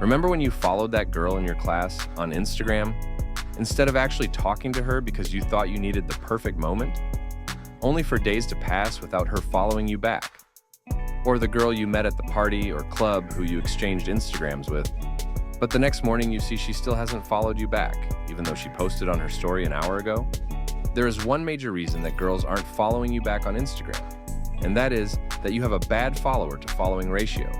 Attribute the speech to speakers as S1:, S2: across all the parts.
S1: Remember when you followed that girl in your class on Instagram instead of actually talking to her because you thought you needed the perfect moment? Only for days to pass without her following you back. Or the girl you met at the party or club who you exchanged Instagrams with, but the next morning you see she still hasn't followed you back, even though she posted on her story an hour ago? There is one major reason that girls aren't following you back on Instagram, and that is that you have a bad follower to following ratio.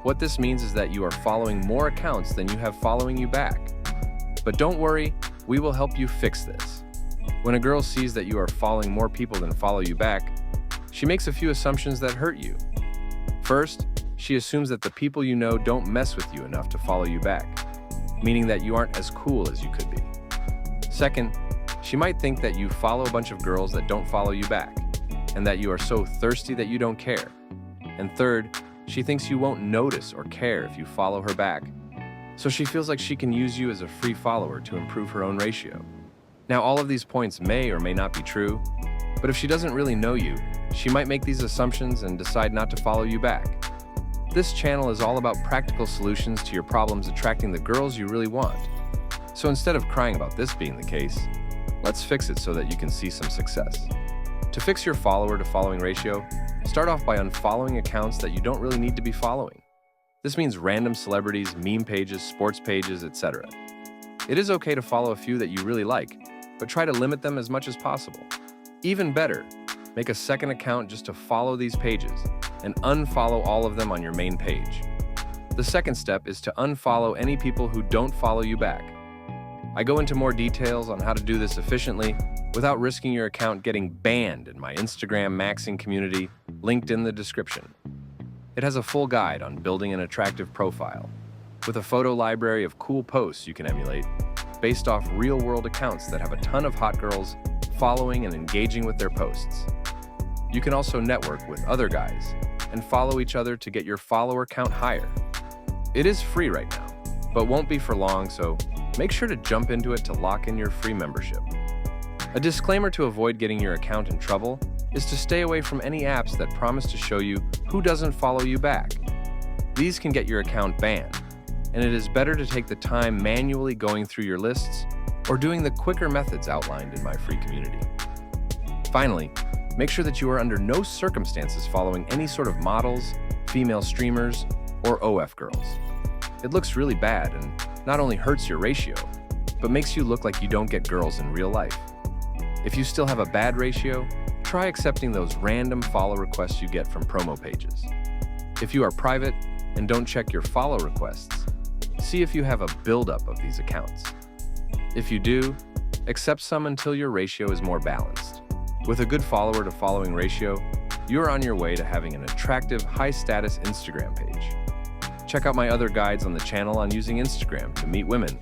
S1: What this means is that you are following more accounts than you have following you back. But don't worry, we will help you fix this. When a girl sees that you are following more people than follow you back, she makes a few assumptions that hurt you. First, she assumes that the people you know don't mess with you enough to follow you back, meaning that you aren't as cool as you could be. Second, she might think that you follow a bunch of girls that don't follow you back, and that you are so thirsty that you don't care. And third, she thinks you won't notice or care if you follow her back, so she feels like she can use you as a free follower to improve her own ratio. Now, all of these points may or may not be true, but if she doesn't really know you, she might make these assumptions and decide not to follow you back. This channel is all about practical solutions to your problems attracting the girls you really want. So instead of crying about this being the case, let's fix it so that you can see some success. To fix your follower to following ratio, start off by unfollowing accounts that you don't really need to be following. This means random celebrities, meme pages, sports pages, etc. It is okay to follow a few that you really like, but try to limit them as much as possible. Even better, make a second account just to follow these pages and unfollow all of them on your main page. The second step is to unfollow any people who don't follow you back. I go into more details on how to do this efficiently without risking your account getting banned in my Instagram maxing community, linked in the description. It has a full guide on building an attractive profile, with a photo library of cool posts you can emulate, based off real-world accounts that have a ton of hot girls following and engaging with their posts. You can also network with other guys and follow each other to get your follower count higher. It is free right now, but won't be for long, so make sure to jump into it to lock in your free membership. A disclaimer to avoid getting your account in trouble is to stay away from any apps that promise to show you who doesn't follow you back. These can get your account banned, and it is better to take the time manually going through your lists or doing the quicker methods outlined in my free community. Finally, make sure that you are under no circumstances following any sort of models, female streamers, or OF girls. It looks really bad and not only hurts your ratio, but makes you look like you don't get girls in real life. If you still have a bad ratio, try accepting those random follow requests you get from promo pages. If you are private and don't check your follow requests, see if you have a buildup of these accounts. If you do, accept some until your ratio is more balanced. With a good follower to following ratio, you're on your way to having an attractive, high-status Instagram page. Check out my other guides on the channel on using Instagram to meet women.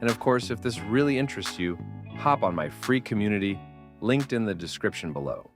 S1: And of course, if this really interests you, hop on my free community, linked in the description below.